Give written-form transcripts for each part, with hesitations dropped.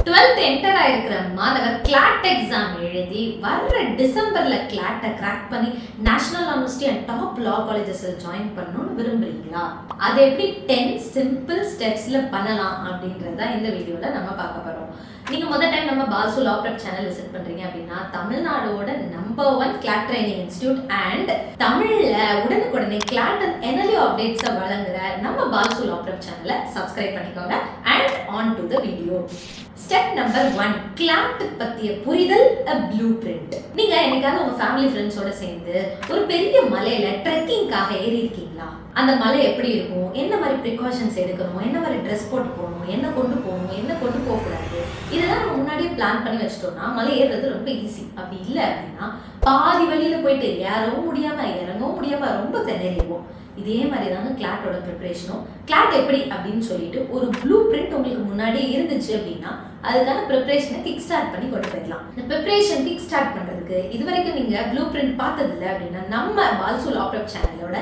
12th enter ஆயிருக்கிற மாணவர் CLAT exam எழுதி வர்ற டிசம்பர்ல கிளாட்டை கிராக் பண்ணி national university and top law காலேஜஸ்ல ஜாயின் பண்ணணும்னு விரும்புறீங்களா? அது எப்படி 10 சிம்பிள் ஸ்டெப்ஸ்ல பண்ணலாம் அப்படின்றத இந்த வீடியோல நம்ம பார்க்க போறோம். நீங்க முதல் டைம் நம்ம பால்சு லா பிரெப் சேனல் விசிட் பண்றீங்க அப்படின்னா தமிழ்நாடோட number 1 CLAT training institute and தமிழ்ல உடனுக்குடனே கிளாட் அண்ட் என்எல்யூ அப்டேட்ஸை வழங்குற நம்ம பால்சு லா பிரெப் சேனலை சப்ஸ்கிரைப் பண்ணிக்கோங்க and on to the video. Step number 1, CLAT பத்திய புரிதல் a blueprint. நீங்க என்னைக்காவது உங்க ஃபேமிலி ஃப்ரெண்ட்ஸோட சேர்ந்து ஒரு பெரிய மலையில ட்ரெக்கிங்காக ஏறி இருக்கீங்களா? அந்த மலை எப்படி இருக்கும், என்ன மாதிரி ப்ரிகாஷன்ஸ் எடுக்கணும், என்ன மாதிரி ட்ரெஸ் போட்டு போகணும், என்ன கொண்டு போகணும், என்ன கொண்டு போகக்கூடாது, இதெல்லாம் நம்ம முன்னாடியே பிளான் பண்ணி வச்சிட்டோம்னா மலை ஏறுறது ரொம்ப ஈஸி. அப்படி இல்லை அப்படின்னா பாதி வழியில போயிட்டு ஏறவும் முடியாம இறங்கவும் முடியாம ரொம்ப திணறிடுவோம். இதே மாதிரி தாங்க கிளாட்டோட ப்ரிப்பரேஷனும். கிளாட் எப்படி அப்படின்னு சொல்லிட்டு ஒரு ப்ளூ பிரிண்ட் உங்களுக்கு முன்னாடியே இருந்துச்சு அப்படின்னா அதுக்கான ப்ரிப்பரேஷனை கிக் ஸ்டார்ட் பண்ணி கொண்டு போயிடலாம். இந்த ப்ரிப்பரேஷன் கிக் ஸ்டார்ட் பண்றதுக்கு இது வரைக்கும் நீங்க ப்ளூ பிரிண்ட் பார்த்தது இல்லை அப்படின்னா நம்ம பால்சு லா பிரெப் சேனலோட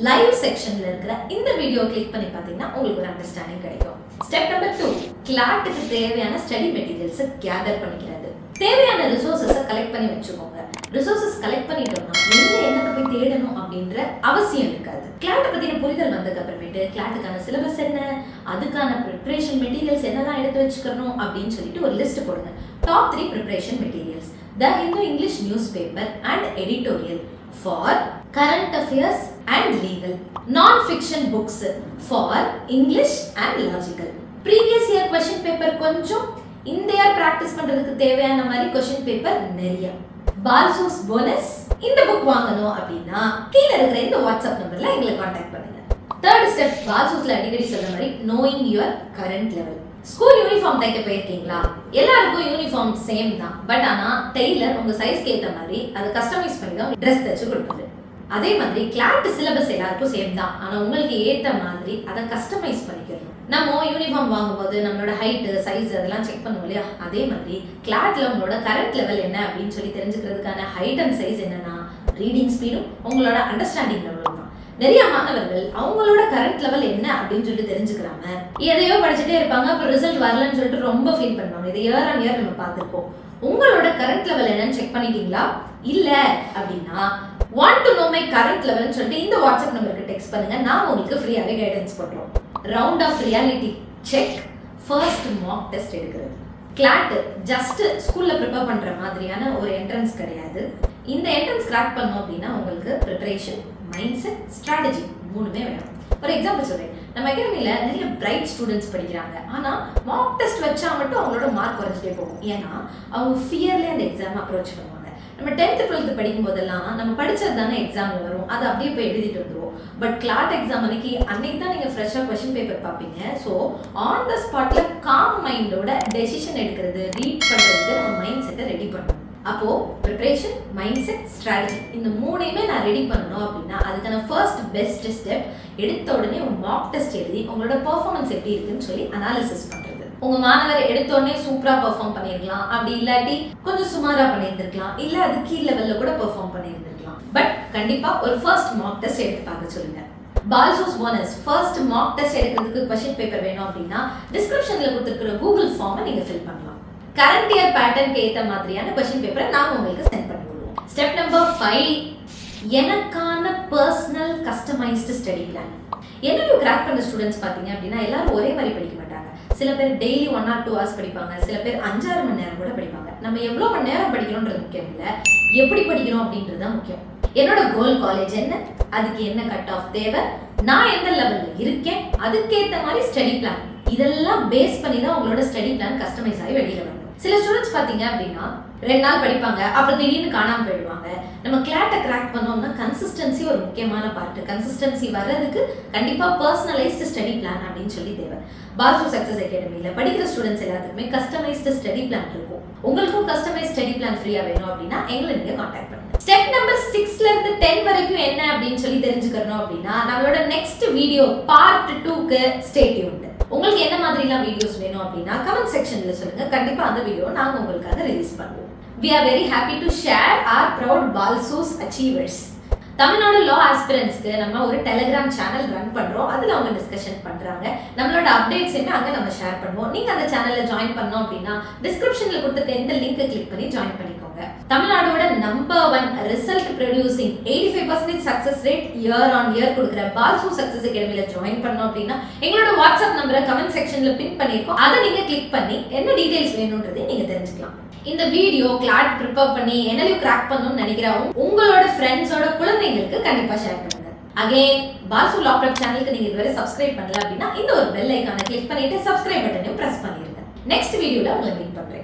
லைவ் செக்ஷன்ல இருக்கிற இந்த வீடியோ கிளிக் பண்ணி பார்த்தீங்கன்னா உங்களுக்கு ஒரு அண்டர்ஸ்டாண்டிங் கிடைக்கும். ஸ்டெப் நம்பர் 2, கிளாட்டுக்கு தேவையான ஸ்டடி மெட்டீரியல்ஸை கேதர் பண்ணிக்கிறது. தேவையான ரிசோர்ஸஸை கலெக்ட் பண்ணி வச்சுக்கோங்க. ரிசோர்ஸஸ் கலெக்ட் பண்ணிட்டோம்னா எங்க என்னத்தை போய் தேடணும் அப்படின்ற அவசியம் இருக்காது. கிளாட்டை பத்தின புரிதல் வந்ததுக்கு அப்புறமேட்டு கிளாட்டுக்கான சிலபஸ் என்ன, அதுக்கான ப்ரிப்பரேஷன் மெட்டீரியல்ஸ் என்னெல்லாம் எடுத்து வச்சுக்கணும் அப்படின்னு சொல்லிட்டு ஒரு லிஸ்ட் போடுங்க. Top 3 preparation materials: the Hindu English news paper and editorial for current affairs and legal, non fiction books for English and logical, previous year question paper கொஞ்சம், இந்த இயர் பிராக்டிஸ் பண்றதுக்கு தேவையான மாதிரி கொஸ்டின் பேப்பர் நிறைய. பால்சூஸ் போனஸ், இந்த book வாங்கணும் அப்படின்னா கீழே இருக்கிற இந்த வாட்ஸ்அப் நம்பர்ல எங்களை காண்டாக்ட் பண்ணுங்க. தேர்ட் ஸ்டெப், பால்சூஸ்ல அடிக்கடி சொல்ற மாதிரி knowing your current level. School uniform தைக்க போயிருக்கீங்களா? எல்லாருக்கும் யூனிஃபார்ம் சேம் தான், பட் ஆனா டெய்லர் உங்க சைஸ்க்கு ஏற்ற மாதிரி அதை கஸ்டமைஸ் பண்ணி தான் ட்ரெஸ் தைச்சு கொடுப்பாரு. அதே மாதிரி கிளாட் சிலபஸ் எல்லாருக்கும் சேம் தான், ஆனா உங்களுக்கு ஏற்ற மாதிரி அதை கஸ்டமைஸ் பண்ணிக்கணும். நம்ம யூனிஃபார்ம் வாங்கும்போது நம்மளோட ஹைட், சைஸ் அதெல்லாம் செக் பண்ணுவோம் இல்லையா? அதே மாதிரி கிளாட்ல உங்களோட கரண்ட் லெவல் என்ன அப்படின்னு சொல்லி தெரிஞ்சுக்கிறதுக்கான ஹைட் அண்ட் சைஸ் என்னன்னா ரீடிங் ஸ்பீடும் உங்களோட அண்டர்ஸ்டாண்டிங் லெவலும் தான். நிறைய மாணவர்கள் அவங்களோட கரண்ட் லெவல் என்ன அப்படின்னு சொல்லிட்டு தெரிஞ்சுக்கிறாங்க, எதையோ படிச்சுட்டே இருப்பாங்க, அப்புறம் ரிசல்ட் வரலன்னு சொல்லிட்டு ரொம்ப ஃபீல் பண்ணுவாங்க. இதை இயர் ஆன் இயர் நம்ம பார்த்துருக்கோம். உங்களோட கரண்ட் லெவல் என்னன்னு செக் பண்ணிட்டீங்களா? இல்ல அப்படின்னா want to know my current level சொல்லிட்டு இந்த வாட்ஸ்அப் நம்பருக்கு டெக்ஸ்ட் பண்ணுங்க. நான் உங்களுக்கு ஃப்ரீயாவே கைடன்ஸ் பண்றோம். Round of reality check, first mock test எடுக்கிறது. கிளாட் ஜஸ்ட் ஸ்கூல்ல ப்ரிப்பேர் பண்ற மாதிரியான ஒரு என்ட்ரன்ஸ் கிடையாது. இந்த என்ட்ரன்ஸ் கிராக் பண்ணோம் அப்படின்னா உங்களுக்கு ப்ரிப்பரேஷன், மைண்ட் செட், ஸ்ட்ராட்டஜி மூணுமே வேணும். ஒரு எக்ஸாம்பிள் சொல்றேன். நம்ம அகாடமியில நிறைய பிரைட் ஸ்டூடெண்ட்ஸ் படிக்கிறாங்க, ஆனா மாக் டெஸ்ட் வச்சா மட்டும் அவங்களோட மார்க் குறைஞ்சிட்டே போகும். ஏன்னா அவங்க ஃபியர்லேயே அந்த எக்ஸாம் அப்ரோச் பண்ணுவாங்க. நம்ம 10th 12th படிக்கும் போதெல்லாம் நம்ம படிச்சது தானே எக்ஸாம்ல வரும், அதை அப்படியே போய் எழுதிட்டு வந்துருவோம். பட் கிளாட் எக்ஸாம் அன்னைக்கு தான் நீங்க ஃப்ரெஷ்ஷா கொஸ்டின் பேப்பர் பார்ப்பீங்க. ஸோ ஆன் த ஸ்பாட்ல காம் மைண்டோட டெசிஷன் எடுக்கிறது, ரீட் பண்றதுக்கு நம்ம மைண்ட் செட்டை ரெடி பண்ணணும். அப்போ ப்ரிப்பரேஷன், மைண்ட் செட், ஸ்ட்ராட்டஜி இந்த மூணையுமே நான் ரெடி பண்ணணும் அப்படின்னா அதுக்கான ஃபர்ஸ்ட் பெஸ்ட் ஸ்டெப் எடுத்த உடனே ஒரு மாக் டெஸ்ட் எழுதி உங்களோட பெர்ஃபார்மன்ஸ் எப்படி இருக்குன்னு சொல்லி அனாலிசிஸ் பண்றது. உங்க மாணவர் எடுத்த உடனே சூப்பரா பெர்ஃபார்ம் பண்ணிருக்கலாம், அப்படி இல்லாட்டி கொஞ்சம் சுமாரா பண்ணியிருந்திருக்கலாம், இல்ல அது கீழ் லெவல்ல கூட பெர்ஃபார்ம் பண்ணியிருந்திருக்கலாம். பட் கண்டிப்பா ஒரு ஃபர்ஸ்ட் மாக் டெஸ்ட் எடுத்து பார்க்க சொல்லுங்க. பால்சூஸ் போனஸ் ஃபர்ஸ்ட் மாக் டெஸ்ட் எடுக்கிறதுக்கு கொஸ்டின் பேப்பர் வேணும் அப்படின்னா டிஸ்கிரிப்ஷன்ல கொடுத்துருக்கிற கூகுள் ஃபார்மை நீங்க ஃபில் பண்ணலாம். கரண்ட் இயர் பேட்டர்னுக்கு ஏற்ற மாதிரியான கொஸ்டின் பேப்பரை நாங்கள் உங்களுக்கு சென்ட் பண்ணி விடுவோம். ஸ்டெப் நம்பர் 5, எனக்கான personal customised study plan. NLU crack பண்ணுற ஸ்டூடெண்ட்ஸ் பார்த்தீங்க அப்படின்னா எல்லாரும் ஒரே மாதிரி படிக்க மாட்டாங்க. சில பேர் டெய்லி 1 or 2 hours படிப்பாங்க, சில பேர் 5-6 மணி நேரம் கூட படிப்பாங்க. நம்ம எவ்வளோ மணி நேரம் படிக்கணும்ன்றது முக்கியம் இல்லை, எப்படி படிக்கணும் அப்படின்றது தான் முக்கியம். என்னோட கோல் காலேஜ் என்ன, அதுக்கு என்ன கட் ஆஃப் தேவை, நான் எந்த லெவலில் இருக்கேன், அதுக்கேற்ற மாதிரி ஸ்டடி பிளான், இதெல்லாம் பேஸ் பண்ணி தான் உங்களோட ஸ்டடி பிளான் கஸ்டமைஸ் ஆகி வெளியில வரணும். சில ஸ்டூடெண்ட்ஸ் பார்த்தீங்க அப்படின்னா 2 நாள் படிப்பாங்க, அப்புறம் திடீர்னு காணாமல் போயிடுவாங்க. நம்ம கிளாட்டை கிராக் பண்ணோம்னா கன்சிஸ்டன்சி ஒரு முக்கியமான பார்ட். கன்சிஸ்டன்சி வர்றதுக்கு கண்டிப்பாக பர்சனலைஸ்டு ஸ்டடி பிளான் அப்படின்னு சொல்லி தேவை. பால்சு சக்சஸ் அகாடமியில் படிக்கிற ஸ்டூடெண்ட்ஸ் எல்லாத்துக்குமே கஸ்டமைஸ்டு ஸ்டடி பிளான் இருக்கும். உங்களுக்கும் கஸ்டமைஸ் ஸ்டடி பிளான் ஃப்ரீயாக வேணும் அப்படின்னா எங்களை நீங்கள் காண்டாக்ட் பண்ணுங்க. ஸ்டெப் நம்பர் 6ல இருந்து 10 வரைக்கும் என்ன அப்படின்னு சொல்லி தெரிஞ்சுக்கணும் அப்படின்னா நம்மளோட நெக்ஸ்ட் வீடியோ பார்ட் 2க்கு ஸ்டே டியூன்ட். உங்களுக்கு என்ன மாதிரிலாம் வீடியோஸ் வேணும் அப்படின்னா கமெண்ட் செக்ஷன்ல சொல்லுங்க. கண்டிப்பா அந்த வீடியோ நாங்க உங்களுக்காக ரிலீஸ் பண்ணுவோம். We are very happy to share our proud Balsus achievers. Tamil Nadu லா ஆஸ்பிரன்ட்ஸ்க்கு நம்ம ஒரு டெலிகிராம் சேனல் ரன் பண்றோம். அதுல அவங்க டிஸ்கஷன் பண்றாங்க. நம்மளோட அப்டேட்ஸையுமே அங்க நம்ம ஷேர் பண்ணுவோம். நீங்க அந்த சேனல்ல ஜாயின் பண்ணோம் அப்படின்னா டிஸ்கிரிப்ஷன்ல கொடுத்திருக்க இந்த லிங்கை கிளிக் பண்ணி ஜாயின் பண்ணிக்கோங்க. தமிழ்நாடோட number 1 result producing 85% success rate year on year கொடுக்குற பால்சு சக்சஸ் அகாடமில ஜாயின் பண்ணோம் அப்படின்னா எங்களோட வாட்ஸ்அப் நம்பரை கமெண்ட் செக்ஷன்ல பின் பண்ணிருக்கோம். அதை நீங்க கிளிக் பண்ணி என்ன டீடைல்ஸ் வேணும்ன்றதை நீங்க தெரிஞ்சுக்கலாம். இந்த வீடியோ கிளாட் ப்ரிப்பேர் பண்ணி NLU கிராக் பண்ணணும்னு நினைக்கிறவங்க உங்களோட ஃப்ரெண்ட்ஸோட குழந்தைங்களுக்கு கண்டிப்பா ஷேர் பண்ணுங்க. அகைன் பால்சு லா ப்ரெப் சேனலுக்கு நீங்க இதுவரை சப்ஸ்கிரைப் பண்ணல அப்படின்னா இந்த ஒரு பெல் ஐகானை கிளிக் பண்ணிட்டு சப்ஸ்கிரைப் பட்டனையும் பிரஸ் பண்ணிருங்க. நெக்ஸ்ட் வீடியோல உங்களை மீட் பண்றேன்.